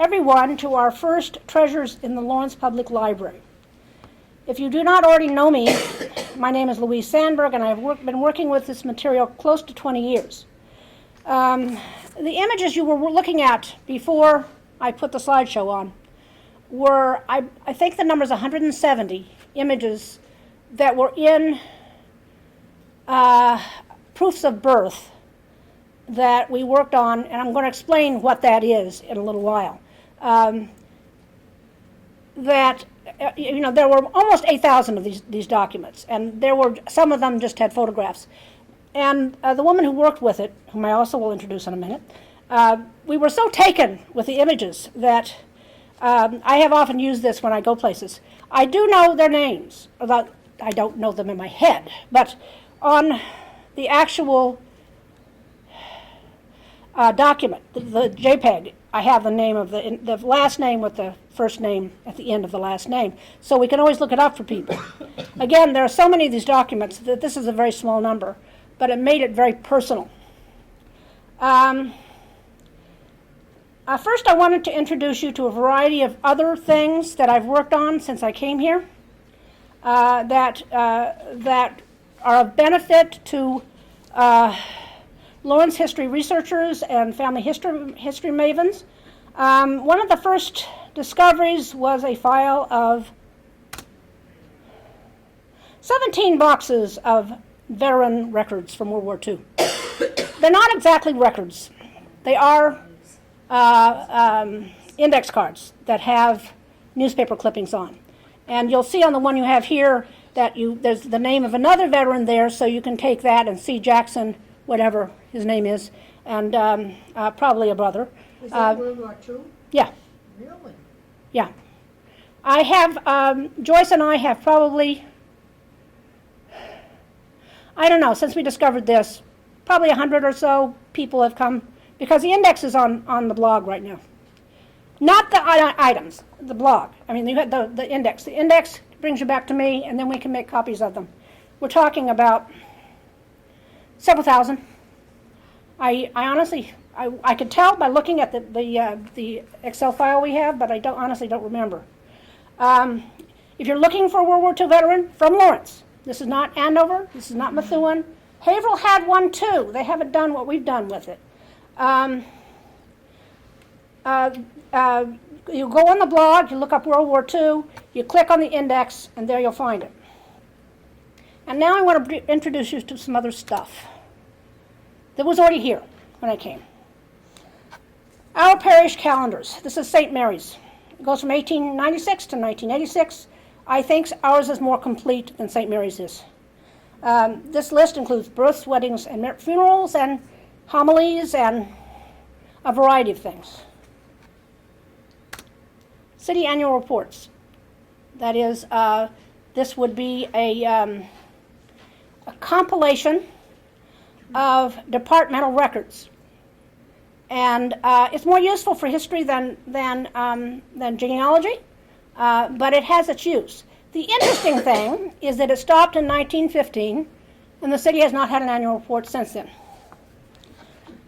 everyone to our first Treasures in the Lawrence Public Library. If you do not already know me, my name is Louise Sandberg, and I've been working with this material close to 20 years. The images you were looking at before I put the slideshow on were, I think the number is 170 images that were in proofs of birth that we worked on, and I'm going to explain what that is in a little while. There were almost 8,000 of these documents, and some of them just had photographs. And the woman who worked with it, whom I also will introduce in a minute, we were so taken with the images that I have often used this when I go places. I do know their names, although I don't know them in my head, but on the actual document, the JPEG, I have the name of the last name with the first name at the end of the last name, so we can always look it up for people. Again, there are so many of these documents that this is a very small number, but it made it very personal. First, I wanted to introduce you to a variety of other things that I've worked on since I came here that are of benefit to Lawrence history researchers and family history mavens. One of the first discoveries was a file of 17 boxes of veteran records from World War II. They're not exactly records. They are index cards that have newspaper clippings on. And you'll see on the one you have here that there's the name of another veteran there, so you can take that and see Jackson, whatever his name is, and probably a brother. Is that World War II? Yeah. Really? Yeah. I have, Joyce and I have probably, I don't know, since we discovered this, probably 100 or so people have come, because the index is on the blog right now. Not the items, the blog. I mean, you had the index. The index brings you back to me, and then we can make copies of them. We're talking about several thousand. I honestly, I could tell by looking at the Excel file we have, but I honestly don't remember. If you're looking for a World War II veteran from Lawrence, this is not Andover, this is not Methuen. Haverhill had one too. They haven't done what we've done with it. You go on the blog, you look up World War II, you click on the index, and there you'll find it. And now I want to introduce you to some other stuff that was already here when I came. Our parish calendars. This is St. Mary's. It goes from 1896 to 1986. I think ours is more complete than St. Mary's is. This list includes births, weddings, and funerals, and homilies, and a variety of things. City annual reports. That is, this would be a compilation of departmental records, and it's more useful for history than genealogy, but it has its use. The interesting thing is that it stopped in 1915, and the city has not had an annual report since then.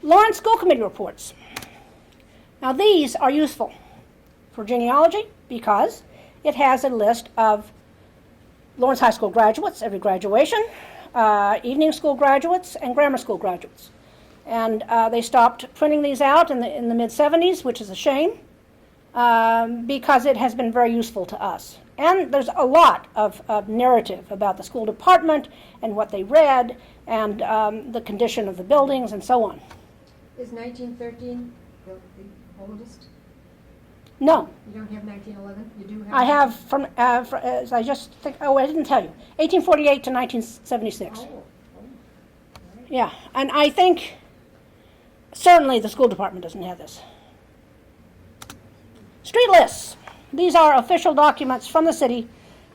Lawrence School Committee reports. Now these are useful for genealogy because it has a list of Lawrence High School graduates, every graduation, evening school graduates, and grammar school graduates. And they stopped printing these out in the mid-'70s, which is a shame, because it has been very useful to us. And there's a lot of narrative about the school department and what they read and the condition of the buildings and so on. Is 1913 the oldest? No. You don't have 1911? You do have? I have as I just think, I didn't tell you, 1848 to 1976. Oh. Yeah, and I think certainly the school department doesn't have this. Street lists. These are official documents from the city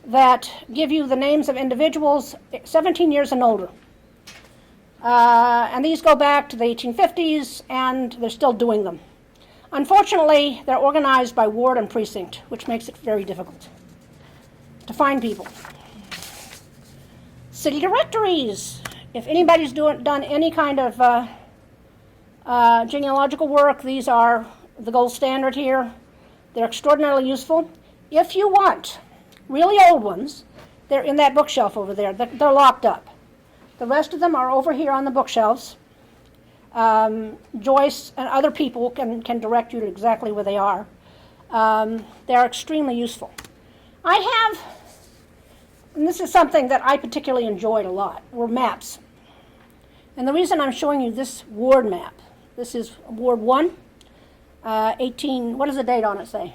that give you the names of individuals 17 years and older. And these go back to the 1850s, and they're still doing them. Unfortunately, they're organized by ward and precinct, which makes it very difficult to find people. City directories. If anybody's done any kind of genealogical work, these are the gold standard here. They're extraordinarily useful. If you want really old ones, they're in that bookshelf over there. They're locked up. The rest of them are over here on the bookshelves. Joyce and other people can direct you to exactly where they are. They're extremely useful. I have, and this is something that I particularly enjoyed a lot, were maps. And the reason I'm showing you this ward map, this is Ward 1, 18, what does the date on it say?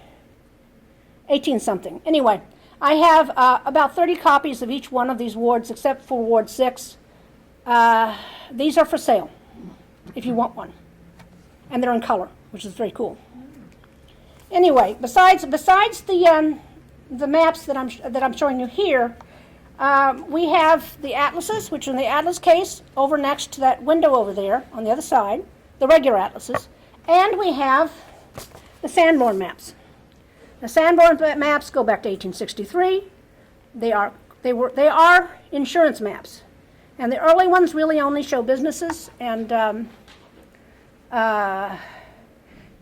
18 something. Anyway, I have about 30 copies of each one of these wards except for Ward 6. These are for sale if you want one. And they're in color, which is very cool. Anyway, besides the maps that I'm showing you here, we have the atlases, which are in the atlas case over next to that window over there on the other side, the regular atlases, and we have the Sanborn maps. The Sanborn maps go back to 1863. They are insurance maps, and the early ones really only show businesses and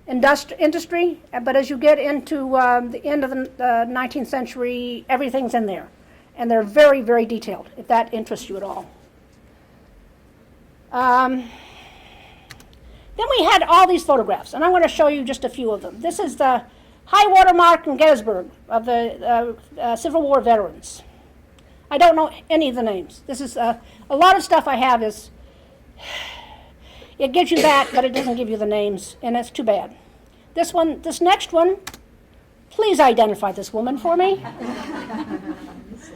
industry. But as you get into the end of the 19th century, everything's in there, and they're very, very detailed. If that interests you at all. Then we had all these photographs, and I'm going to show you just a few of them. This is the high water mark in Gettysburg of the Civil War veterans. I don't know any of the names. This is a lot of stuff I have is, it gives you that, but it doesn't give you the names, and that's too bad. This next one, please identify this woman for me.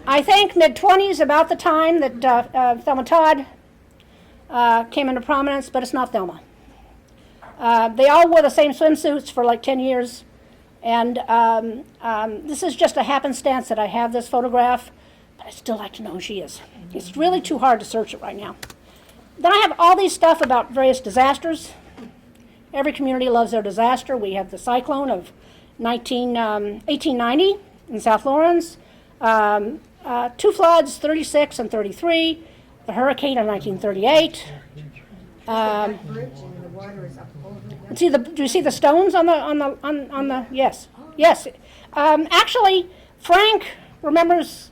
I think mid-20s, about the time that Thelma Todd came into prominence, but it's not Thelma. They all wore the same swimsuits for like 10 years. And this is just a happenstance that I have this photograph, but I'd still like to know who she is. It's really too hard to search it right now. Then I have all these stuff about various disasters. Every community loves their disaster. We have the cyclone of 1890 in South Lawrence, 2 floods, 36 and 33, the hurricane of 1938. Bridge and the water is up over it. Do you see the stones on the yes. Actually, Frank remembers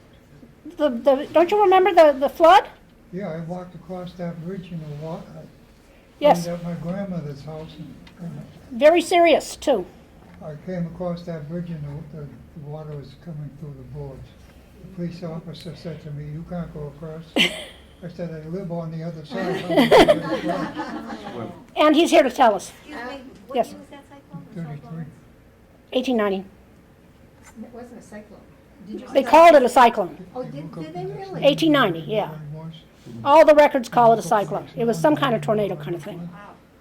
don't you remember the flood? Yeah, I walked across that bridge in the water. Yes. At my grandmother's house. And Very serious too. I came across that bridge and the water was coming through the boards. The police officer said to me, "You can't go across." I said, "I live on the other side." How am I gonna get across? And he's here to tell us. Excuse me, what Yes. year was that cyclone? 33. 1890. It wasn't a cyclone. Did you They say- called it a cyclone. Oh, did they really? 1890, yeah. It was. All the records call it a cyclone. It was some kind of tornado kind of thing.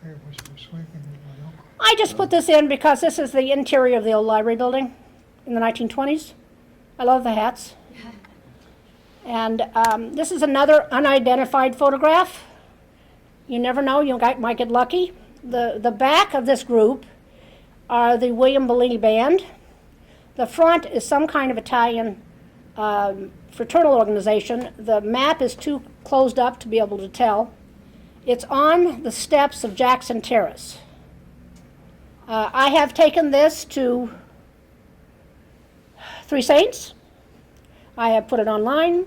It was for sweeping with my uncle. I just put this in because this is the interior of the old library building in the 1920s. I love the hats. And this is another unidentified photograph. You never know, you might get lucky. The back of this group are the William Bellini Band. The front is some kind of Italian fraternal organization. The map is too closed up to be able to tell. It's on the steps of Jackson Terrace. I have taken this to Three Saints. I have put it online.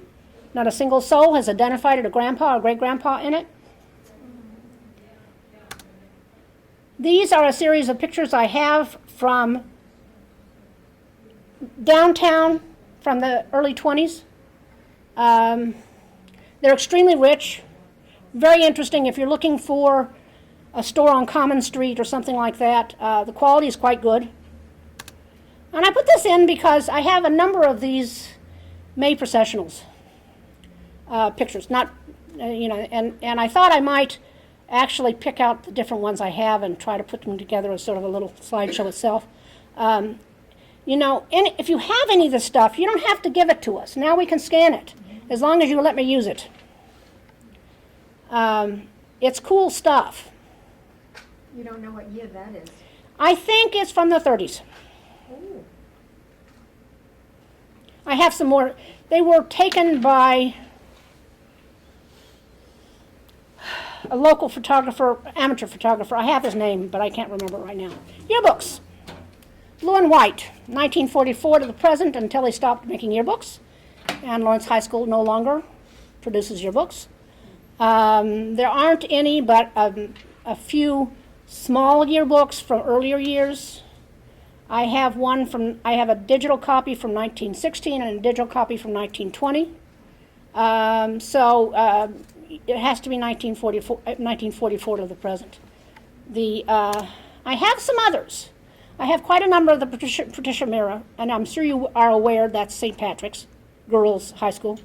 Not a single soul has identified it, a grandpa or great-grandpa in it. These are a series of pictures I have from downtown from the early 20s. They're extremely rich, very interesting if you're looking for a store on Common Street or something like that. The quality is quite good. And I put this in because I have a number of these May processionals pictures, not, and I thought I might actually pick out the different ones I have and try to put them together as sort of a little slideshow itself. If you have any of this stuff, you don't have to give it to us. Now we can scan it, as long as you let me use it. It's cool stuff. You don't know what year that is. I think it's from the 30s. Oh, I have some more. They were taken by a local photographer, amateur photographer. I have his name, but I can't remember it right now. Yearbooks. Blue and white, 1944 to the present until they stopped making yearbooks, and Lawrence High School no longer produces yearbooks. There aren't any but a few small yearbooks from earlier years. I have a digital copy from 1916 and a digital copy from 1920. It has to be 1944 to the present. I have some others. I have quite a number of the Patricia Mira, and I'm sure you are aware that's St. Patrick's Girls High School.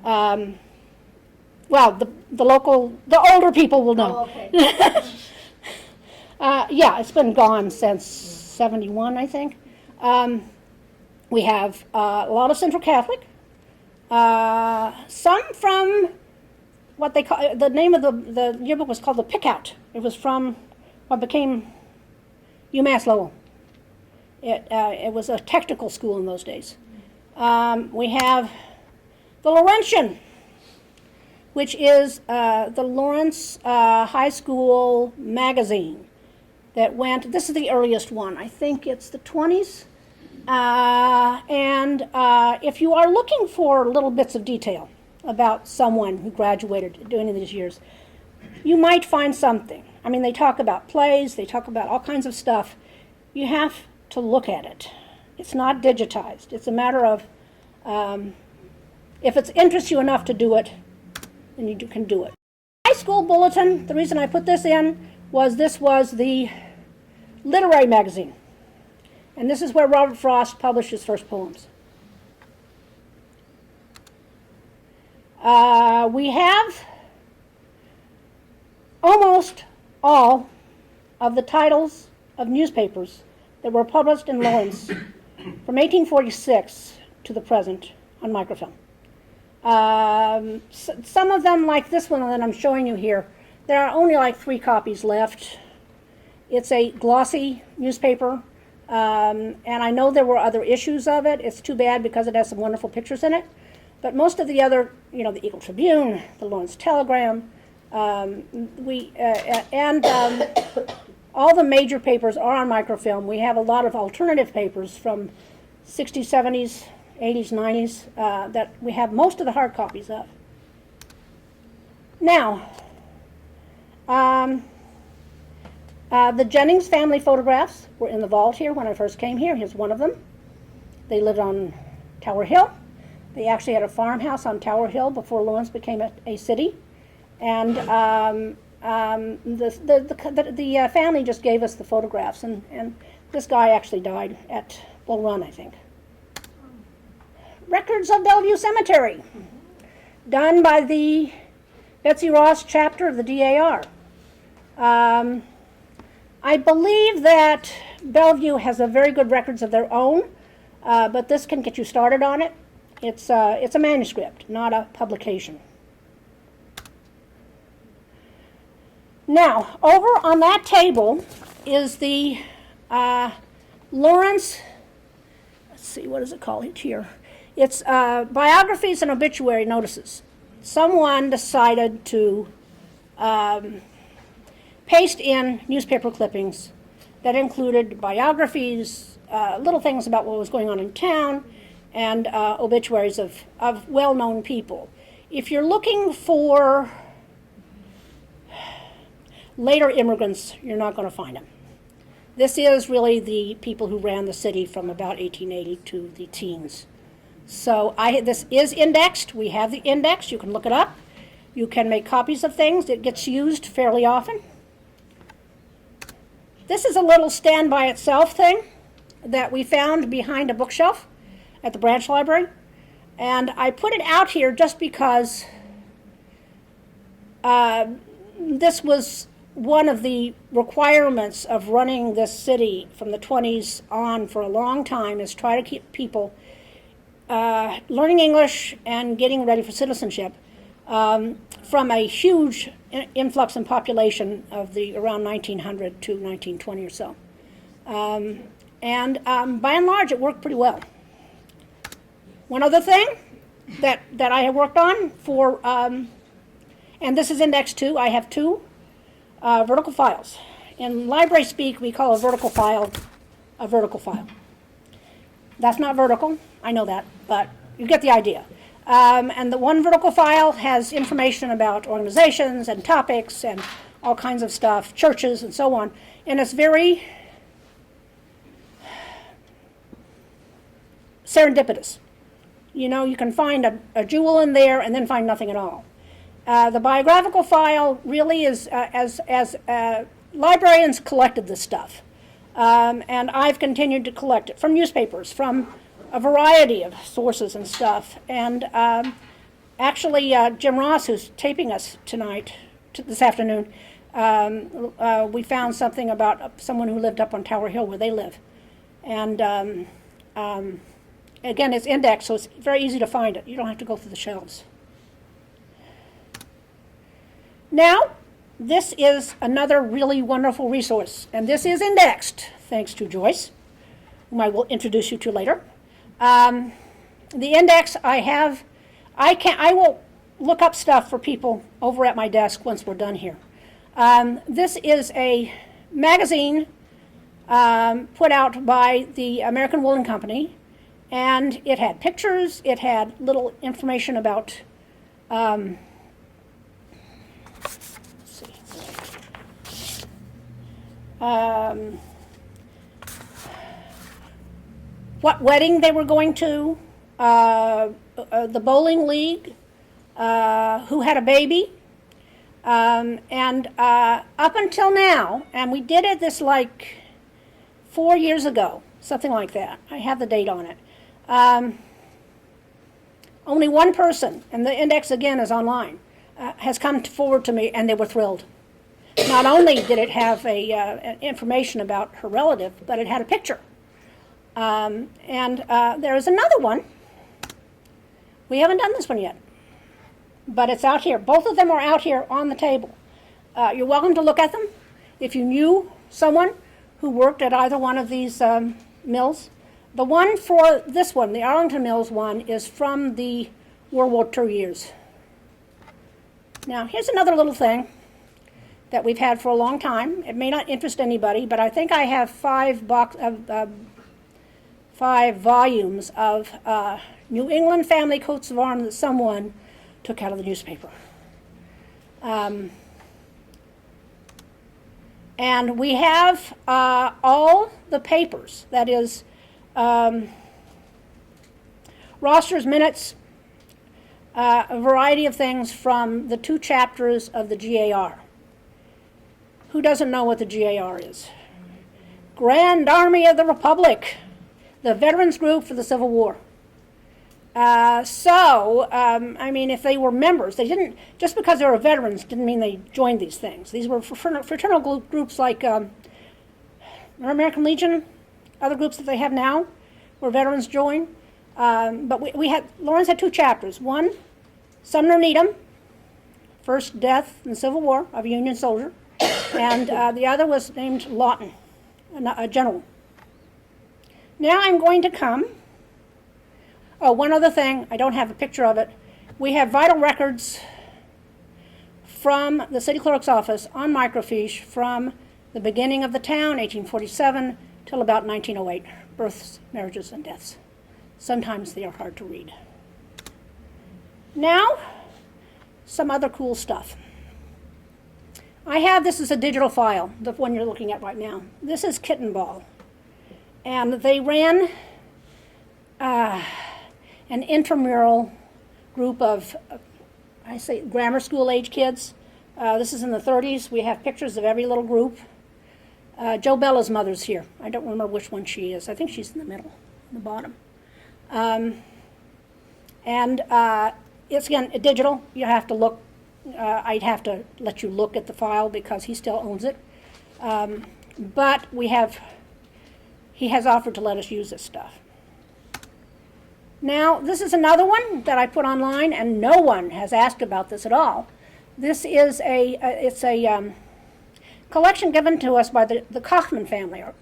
Well, the older people will know. Oh, okay. Yeah, it's been gone since 71, I think. We have a lot of Central Catholic. Some from what they call, the name of the yearbook was called the Pickout. It was from what became UMass Lowell. It was a technical school in those days. We have the Laurentian, which is the Lawrence High School magazine that went, this is the earliest one, I think it's the 20s. If you are looking for little bits of detail about someone who graduated during any of these years, you might find something. I mean, they talk about plays, they talk about all kinds of stuff. You have to look at it. It's not digitized. It's a matter of, if it interests you enough to do it, then you can do it. High school bulletin, the reason I put this in was this was the literary magazine. And this is where Robert Frost published his first poems. We have almost all of the titles of newspapers that were published in Lawrence from 1846 to the present on microfilm. Some of them, like this one that I'm showing you here, there are only like 3 copies left. It's a glossy newspaper, and I know there were other issues of it. It's too bad because it has some wonderful pictures in it. But most of the other, the Eagle Tribune, the Lawrence Telegram, all the major papers are on microfilm. We have a lot of alternative papers from 60s, 70s, 80s, 90s that we have most of the hard copies of. Now, the Jennings family photographs were in the vault here when I first came here. Here's one of them. They lived on Tower Hill. They actually had a farmhouse on Tower Hill before Lawrence became a city. And the family just gave us the photographs, and this guy actually died at Bull Run, I think. Records of Bellevue Cemetery, done by the Betsy Ross chapter of the DAR. I believe that Bellevue has a very good records of their own, but this can get you started on it. It's a manuscript, not a publication. Now, over on that table is the Lawrence, let's see, what is it called here? It's biographies and obituary notices. Someone decided to paste in newspaper clippings that included biographies, little things about what was going on in town, and obituaries of well-known people. If you're looking for later immigrants, you're not going to find them. This is really the people who ran the city from about 1880 to the teens. So this is indexed. We have the index. You can look it up. You can make copies of things. It gets used fairly often. This is a little stand-by-itself thing that we found behind a bookshelf at the branch library. And I put it out here just because this was one of the requirements of running this city from the 20s on for a long time, is try to keep people learning English and getting ready for citizenship from a huge influx in population of the around 1900 to 1920 or so. By and large, it worked pretty well. One other thing that I have worked on for, and this is indexed too, I have 2 vertical files. In library speak, we call a vertical file a vertical file. That's not vertical, I know that, but you get the idea. And the one vertical file has information about organizations and topics and all kinds of stuff, churches and so on. And it's very serendipitous. You know, you can find a jewel in there and then find nothing at all. The biographical file really is, as librarians collected this stuff. And I've continued to collect it from newspapers, from a variety of sources and stuff. And actually, Jim Ross, who's taping us tonight, this afternoon, we found something about someone who lived up on Tower Hill where they live. And again, it's indexed, so it's very easy to find it. You don't have to go through the shelves. Now, this is another really wonderful resource, and this is indexed, thanks to Joyce, whom I will introduce you to later. The index I will look up stuff for people over at my desk once we're done here. This is a magazine put out by the American Woolen Company, and it had pictures, it had little information about what wedding they were going to, the bowling league, who had a baby, and up until now, and we did it this like 4 years ago, something like that. I have the date on it. Only one person, and the index again is online, has come forward to me, and they were thrilled. Not only did it have information about her relative, but it had a picture. And there is another one. We haven't done this one yet, but it's out here. Both of them are out here on the table. You're welcome to look at them. If you knew someone who worked at either one of these mills. The one for this one, the Arlington Mills one, is from the World War II years. Now, here's another little thing that we've had for a long time. It may not interest anybody, but I think I have 5 volumes of New England family coats of arms that someone took out of the newspaper. And we have all the papers, that is, rosters, minutes, a variety of things from the 2 chapters of the GAR. Who doesn't know what the GAR is? Grand Army of the Republic, the Veterans Group for the Civil War. I mean, if they were members, they didn't, just because they were veterans didn't mean they joined these things. These were fraternal groups like American Legion, other groups that they have now, where veterans join. But Lawrence had 2 chapters. One, Sumner Needham, first death in the Civil War of a Union soldier, and the other was named Lawton, a general. Now I'm going to come. Oh, one other thing, I don't have a picture of it. We have vital records from the city clerk's office on microfiche from the beginning of the town, 1847, till about 1908. Births, marriages, and deaths. Sometimes they are hard to read. Now, some other cool stuff. This is a digital file, the one you're looking at right now. This is Kitten Ball. And they ran an intramural group of, grammar school age kids. This is in the 30s. We have pictures of every little group. Joe Bella's mother's here. I don't remember which one she is. I think she's in the middle, the bottom. It's, again, digital. You have to look. I'd have to let you look at the file because he still owns it. But he has offered to let us use this stuff. Now, this is another one that I put online, and no one has asked about this at all. This is it's a collection given to us by the Kochman family. Or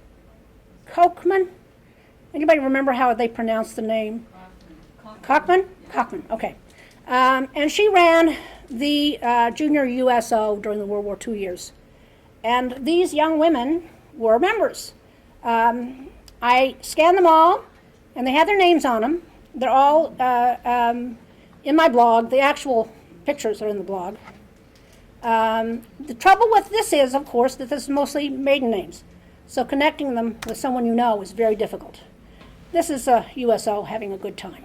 Kochman? Anybody remember how they pronounce the name? Kochman? Kochman, okay. And she ran the junior USO during the World War II years. And these young women were members. I scanned them all, and they had their names on them. They're all in my blog. The actual pictures are in the blog. The trouble with this is, of course, that this is mostly maiden names. So connecting them with someone you know is very difficult. This is a USO having a good time.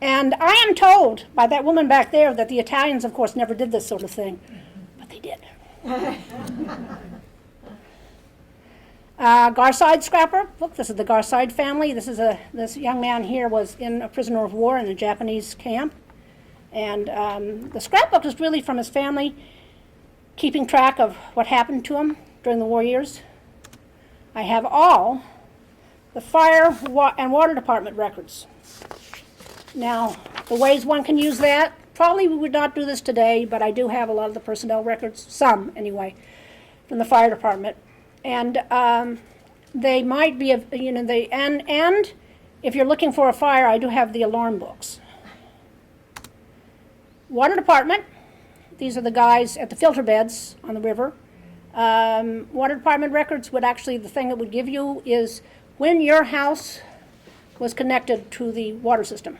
And I am told by that woman back there that the Italians, of course, never did this sort of thing, but they did. Garside scrapper. Look, this is the Garside family. This young man here was a prisoner of war in a Japanese camp. And the scrapbook is really from his family, keeping track of what happened to him during the war years. I have all the fire and water department records. Now, the ways one can use that, probably we would not do this today, but I do have a lot of the personnel records, some anyway, from the fire department. And they might be, and if you're looking for a fire, I do have the alarm books. Water department, these are the guys at the filter beds on the river. Water department records would actually, the thing it would give you is when your house was connected to the water system.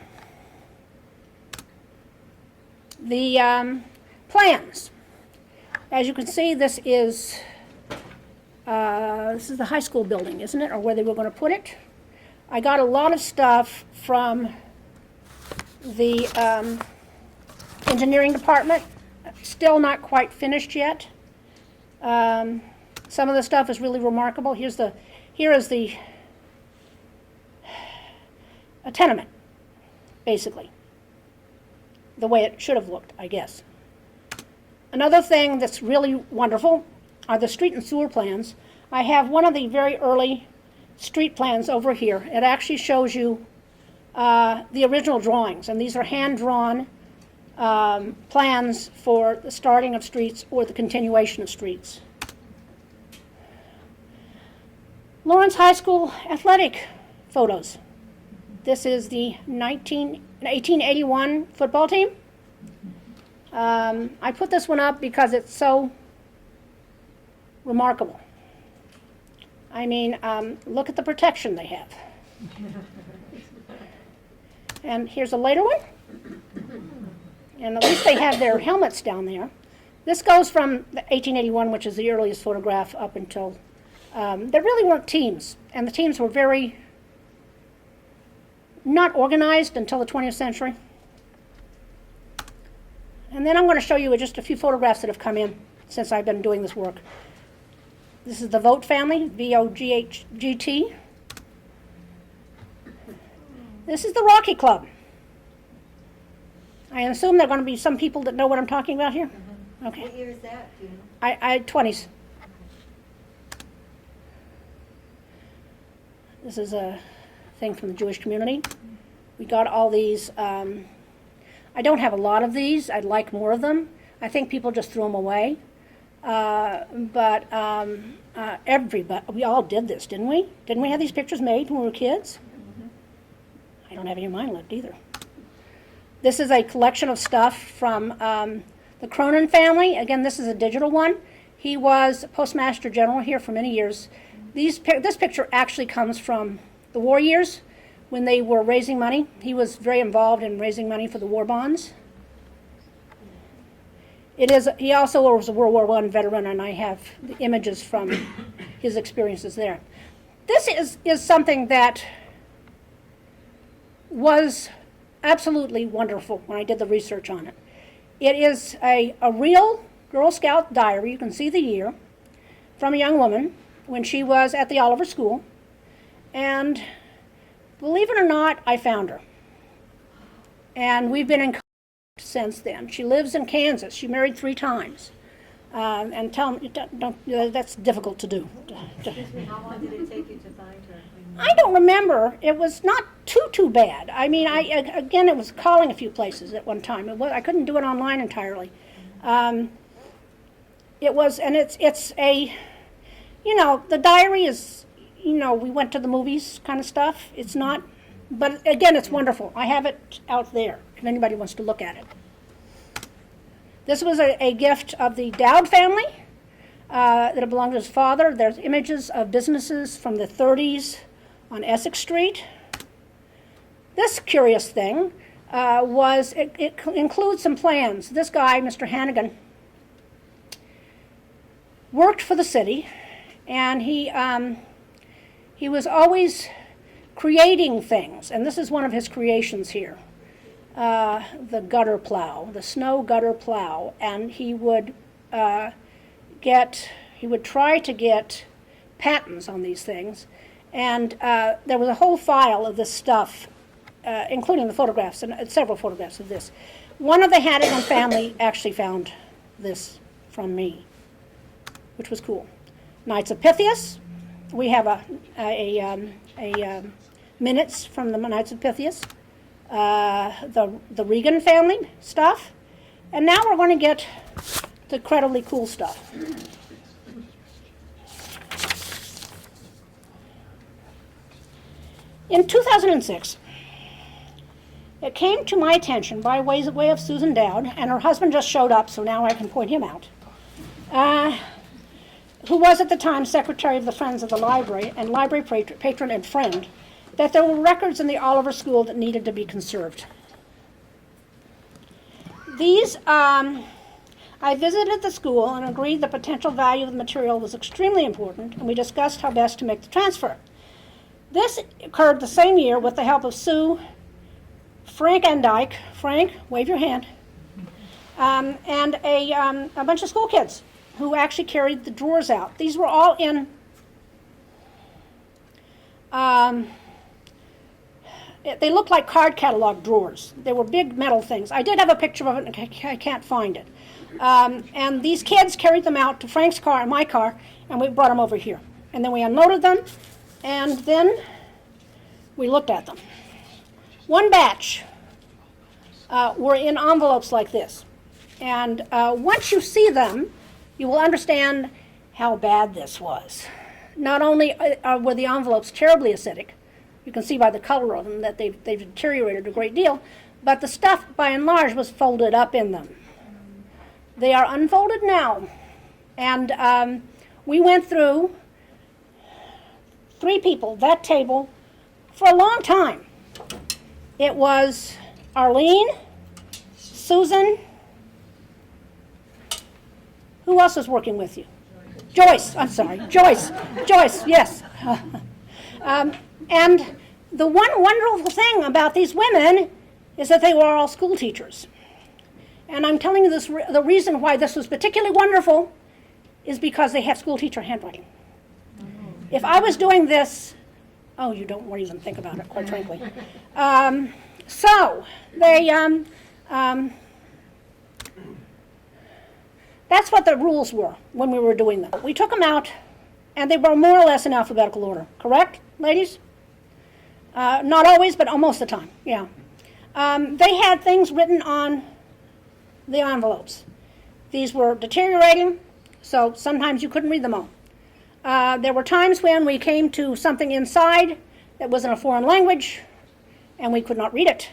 The plans. As you can see, this is the high school building, isn't it? Or where they were going to put it. I got a lot of stuff from the engineering department. Still not quite finished yet. Some of the stuff is really remarkable. Here is a tenement, basically. The way it should have looked, I guess. Another thing that's really wonderful are the street and sewer plans. I have one of the very early street plans over here. It actually shows you the original drawings, and these are hand-drawn plans for the starting of streets or the continuation of streets. Lawrence High School athletic photos. This is the 1881 football team. I put this one up because it's so remarkable. I mean, look at the protection they have. And here's a later one. And at least they have their helmets down there. This goes from the 1881, which is the earliest photograph, up until, there really weren't teams. And the teams were very not organized until the 20th century. And then I'm going to show you just a few photographs that have come in since I've been doing this work. This is the Vogt family, V-O-G-H-G-T. This is the Rocky Club. I assume there are going to be some people that know what I'm talking about here. Okay. What year is that, do you know? I 20s. This is a thing from the Jewish community. We got all these. I don't have a lot of these. I'd like more of them. I think people just threw them away. But everybody, we all did this, didn't we? Didn't we have these pictures made when we were kids? I don't have any of mine left either. This is a collection of stuff from the Cronin family. Again, this is a digital one. He was Postmaster General here for many years. This picture actually comes from the war years when they were raising money. He was very involved in raising money for the war bonds. He also was a World War I veteran, and I have the images from his experiences there. This is something that was absolutely wonderful when I did the research on it. It is a real Girl Scout diary. You can see the year from a young woman when she was at the Oliver School. And believe it or not, I found her. And we've been in contact since then. She lives in Kansas. She married 3 times. And that's difficult to do. Excuse me, how long did it take you to find her? I don't remember. It was not too bad. I mean, again, it was calling a few places at one time. I couldn't do it online entirely. It was, and it's a, the diary is, we went to the movies kind of stuff. It's not, but again, it's wonderful. I have it out there if anybody wants to look at it. This was a gift of the Dowd family. that it belonged to his father. There's images of businesses from the 30s on Essex Street. This curious thing it includes some plans. This guy, Mr. Hannigan, worked for the city, and he was always creating things, and this is one of his creations here. The gutter plow, the snow gutter plow, and he would try to get patents on these things, and there was a whole file of this stuff, including the photographs, and several photographs of this. One of the Hannigan family actually found this from me, which was cool. Knights of Pythias, we have minutes from the Knights of Pythias, the Regan family stuff, and now we're going to get the incredibly cool stuff. In 2006, it came to my attention by way of Susan Dowd, and her husband just showed up, so now I can point him out, who was at the time secretary of the Friends of the Library and library patron and friend, that there were records in the Oliver School that needed to be conserved. These, I visited the school and agreed the potential value of the material was extremely important, and we discussed how best to make the transfer. This occurred the same year with the help of Sue, Frank Endyke, Frank, wave your hand, and a bunch of school kids who actually carried the drawers out. These were all in they looked like card catalog drawers. They were big metal things. I did have a picture of it, and I can't find it. And these kids carried them out to Frank's car and my car, and we brought them over here. And then we unloaded them, and then we looked at them. One batch were in envelopes like this. And once you see them, you will understand how bad this was. Not only were the envelopes terribly acidic, you can see by the color of them that they've deteriorated a great deal, but the stuff, by and large, was folded up in them. They are unfolded now. And we went through 3 people, that table, for a long time. It was Arlene, Susan, who else was working with you? Joyce, I'm sorry, Joyce, yes. And the one wonderful thing about these women is that they were all school teachers. And I'm telling you this, the reason why this was particularly wonderful is because they have school teacher handwriting. If I was doing this, oh, you don't want to even think about it, quite frankly. So they, that's what the rules were when we were doing them. We took them out, and they were more or less in alphabetical order. Correct, ladies? Not always, but most of the time, yeah. They had things written on the envelopes. These were deteriorating, so sometimes you couldn't read them all. There were times when we came to something inside that was in a foreign language, and we could not read it.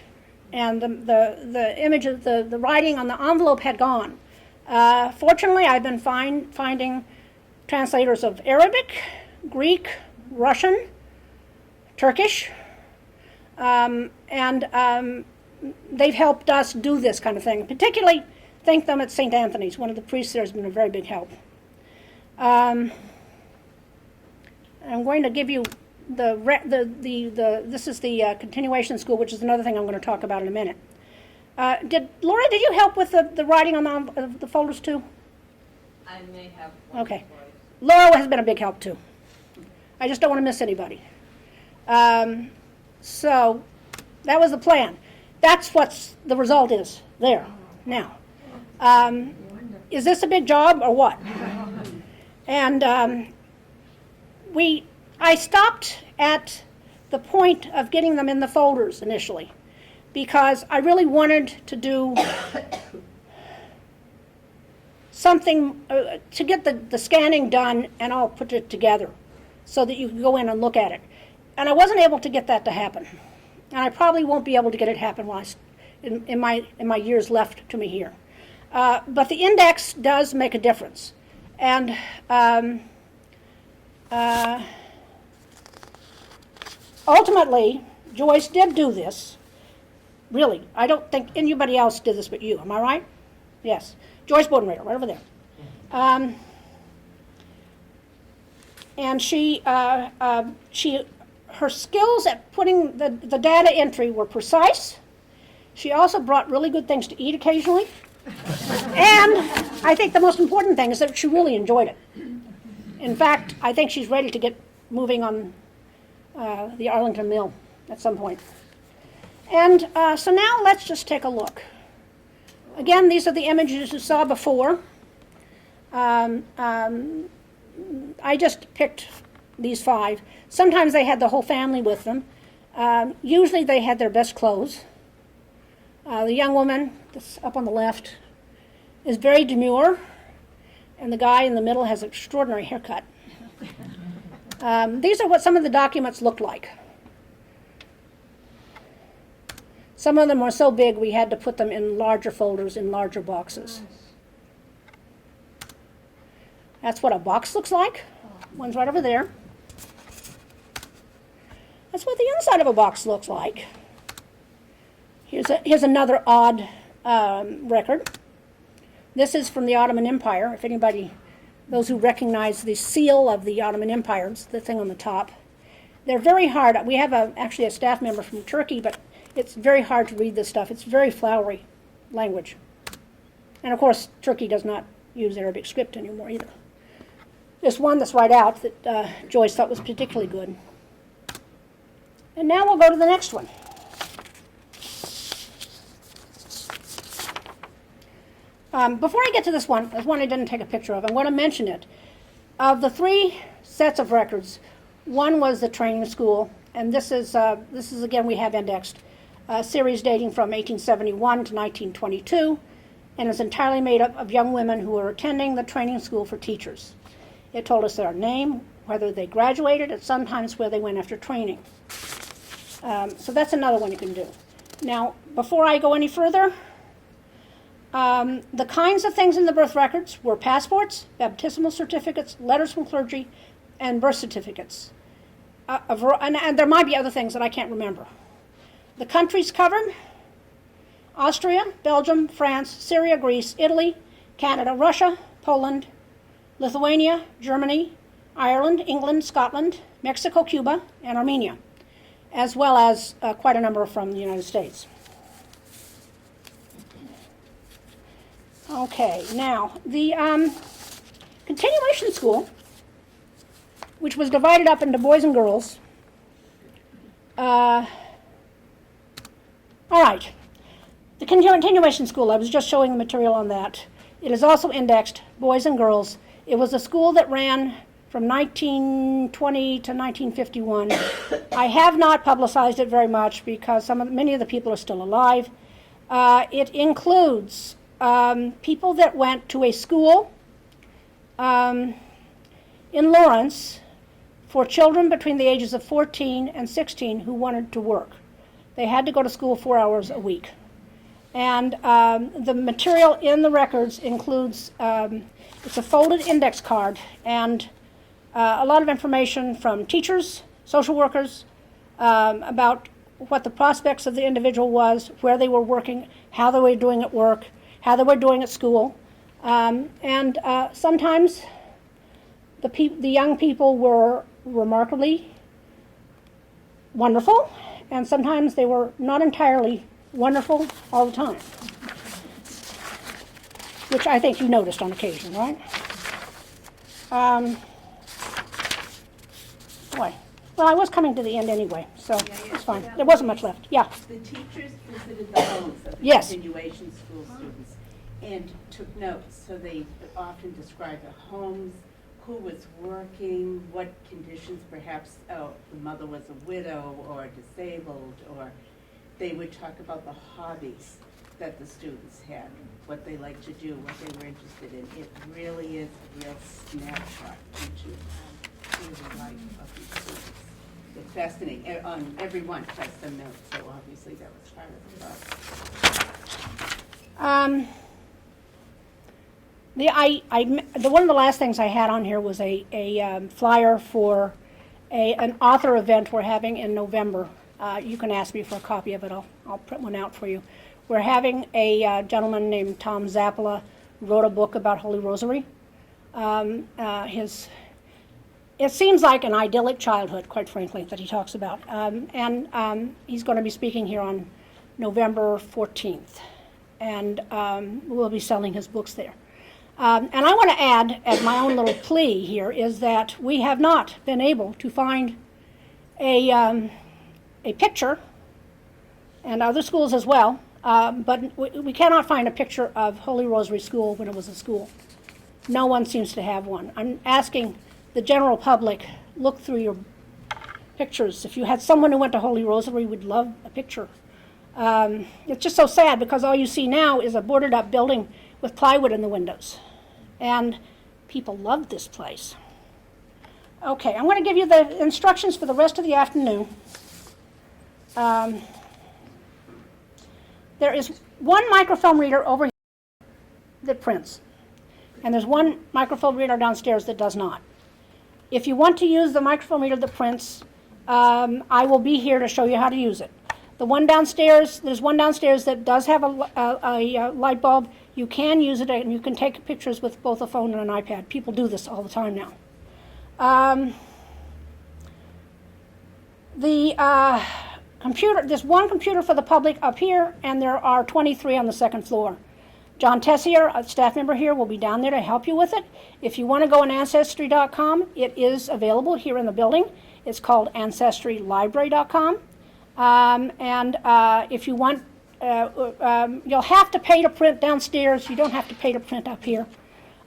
And the image of the writing on the envelope had gone. Fortunately, I've been finding translators of Arabic, Greek, Russian, Turkish, and they've helped us do this kind of thing. Particularly, thank them at St. Anthony's. One of the priests there has been a very big help. I'm going to give you this is the continuation school, which is another thing I'm going to talk about in a minute. Laura, did you help with the writing on the folders too? I may have. Okay. Laura has been a big help too. I just don't want to miss anybody. So that was the plan. That's what the result is there now. Is this a big job or what? And I stopped at the point of getting them in the folders initially because I really wanted to do something to get the scanning done, and I'll put it together so that you can go in and look at it. And I wasn't able to get that to happen. And I probably won't be able to get it to happen in my years left to me here. But the index does make a difference. And ultimately, Joyce did do this. Really, I don't think anybody else did this but you. Am I right? Yes. Joyce Bodenrader, right over there. And her skills at putting the data entry were precise. She also brought really good things to eat occasionally. And I think the most important thing is that she really enjoyed it. In fact, I think she's ready to get moving on the Arlington Mill at some point. And so now let's just take a look. Again, these are the images you saw before. I just picked these 5. Sometimes they had the whole family with them. Usually they had their best clothes. The young woman that's up on the left is very demure, and the guy in the middle has an extraordinary haircut. These are what some of the documents looked like. Some of them were so big we had to put them in larger folders, in larger boxes. That's what a box looks like. One's right over there. That's what the inside of a box looks like. Here's another odd record. This is from the Ottoman Empire. If anybody, those who recognize the seal of the Ottoman Empire, it's the thing on the top. They're very hard. We have actually a staff member from Turkey, but it's very hard to read this stuff. It's very flowery language. And of course, Turkey does not use Arabic script anymore either. There's one that's right out that Joyce thought was particularly good. And now we'll go to the next one. Before I get to this one, there's one I didn't take a picture of. I'm going to mention it. Of the 3 sets of records, one was the training school, and this is again, we have indexed, a series dating from 1871 to 1922, and it's entirely made up of young women who are attending the training school for teachers. It told us their name, whether they graduated, and sometimes where they went after training. So that's another one you can do. Now, before I go any further, the kinds of things in the birth records were passports, baptismal certificates, letters from clergy, and birth certificates. And there might be other things that I can't remember. The countries covered: Austria, Belgium, France, Syria, Greece, Italy, Canada, Russia, Poland, Lithuania, Germany, Ireland, England, Scotland, Mexico, Cuba, and Armenia, as well as quite a number from the United States. Okay, now the continuation school, which was divided up into boys and girls. All right, the continuation school, I was just showing the material on that. It is also indexed, boys and girls. It was a school that ran from 1920 to 1951. I have not publicized it very much because many of the people are still alive. It includes people that went to a school in Lawrence for children between the ages of 14 and 16 who wanted to work. They had to go to school 4 hours a week. And the material in the records includes, it's a folded index card, and a lot of information from teachers, social workers, about what the prospects of the individual was, where they were working, how they were doing at work, how they were doing at school. And sometimes the young people were remarkably wonderful, and sometimes they were not entirely wonderful all the time, which I think you noticed on occasion, right? Boy, well, I was coming to the end anyway, so it's fine. There wasn't much left. Yeah. The teachers visited the homes of the Yes. continuation school students and took notes. So they often described the homes, who was working, what conditions, perhaps the mother was a widow or disabled, or they would talk about the hobbies that the students had, what they liked to do, what they were interested in. It really is a real snapshot into the life of these students. It's fascinating. Everyone has some notes, so obviously that was part of the process. one of the last things I had on here was a flyer for an author event we're having in November. You can ask me for a copy of it. I'll print one out for you. We're having a gentleman named Tom Zappola who wrote a book about Holy Rosary. It seems like an idyllic childhood, quite frankly, that he talks about. He's going to be speaking here on November 14th, and we'll be selling his books there. And I want to add, as my own little plea here, is that we have not been able to find a picture, and other schools as well, but we cannot find a picture of Holy Rosary School when it was a school. No one seems to have one. I'm asking the general public, look through your pictures. If you had someone who went to Holy Rosary, we'd love a picture. It's just so sad because all you see now is a boarded up building with plywood in the windows. And people love this place. Okay, I'm going to give you the instructions for the rest of the afternoon. There is one microfilm reader over here that prints. And there's one microfilm reader downstairs that does not. If you want to use the microfilm reader that prints, I will be here to show you how to use it. The one downstairs, there's one downstairs that does have a light bulb. You can use it, and you can take pictures with both a phone and an iPad. People do this all the time now. There's one computer for the public up here, and there are 23 on the second floor. John Tessier, a staff member here, will be down there to help you with it. If you want to go on Ancestry.com, it is available here in the building. It's called AncestryLibrary.com. If you want, you'll have to pay to print downstairs. You don't have to pay to print up here.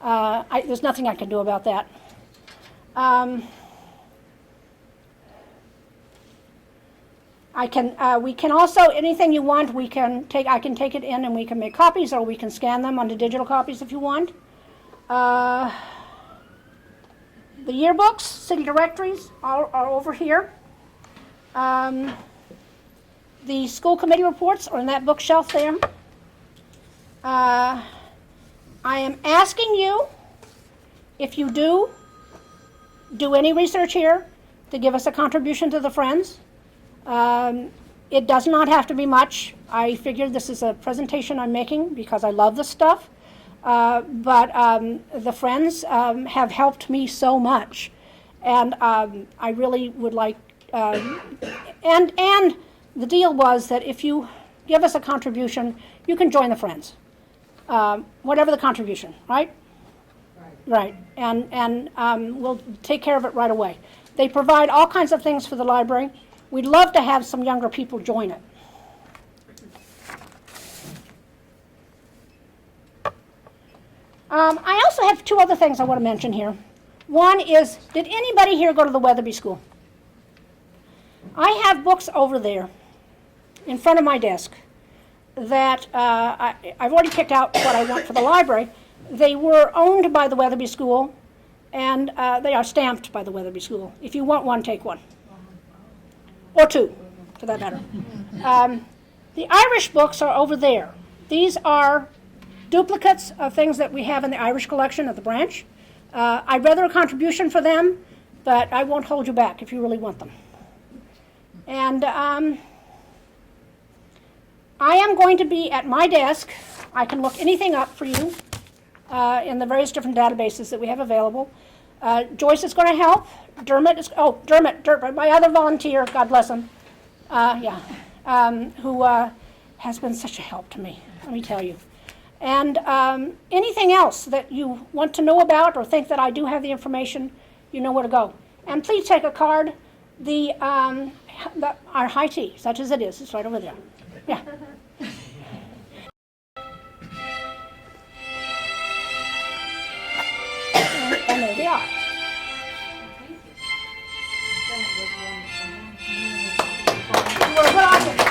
There's nothing I can do about that. We can also, anything you want, I can take it in and we can make copies, or we can scan them onto digital copies if you want. The yearbooks, city directories are over here. The school committee reports are in that bookshelf there. I am asking you, if you do any research here, to give us a contribution to the Friends. It does not have to be much. I figured this is a presentation I'm making because I love this stuff. But the Friends have helped me so much. And I really would like, and the deal was that if you give us a contribution, you can join the Friends. Whatever the contribution, right? Right. And we'll take care of it right away. They provide all kinds of things for the library. We'd love to have some younger people join it. I also have two other things I want to mention here. One is, did anybody here go to the Weatherby School? I have books over there in front of my desk that I've already picked out what I want for the library. They were owned by the Weatherby School, and they are stamped by the Weatherby School. If you want one, take one. Or two, for that matter. The Irish books are over there. These are duplicates of things that we have in the Irish collection at the branch. I'd rather a contribution for them, but I won't hold you back if you really want them. And I am going to be at my desk. I can look anything up for you in the various different databases that we have available. Joyce is going to help. Dermot, my other volunteer, God bless him, who has been such a help to me, let me tell you. And anything else that you want to know about or think that I do have the information, you know where to go. And please take a card. Our high tea, such as it is, it's right over there. Yeah. And there they are. You were a good audience.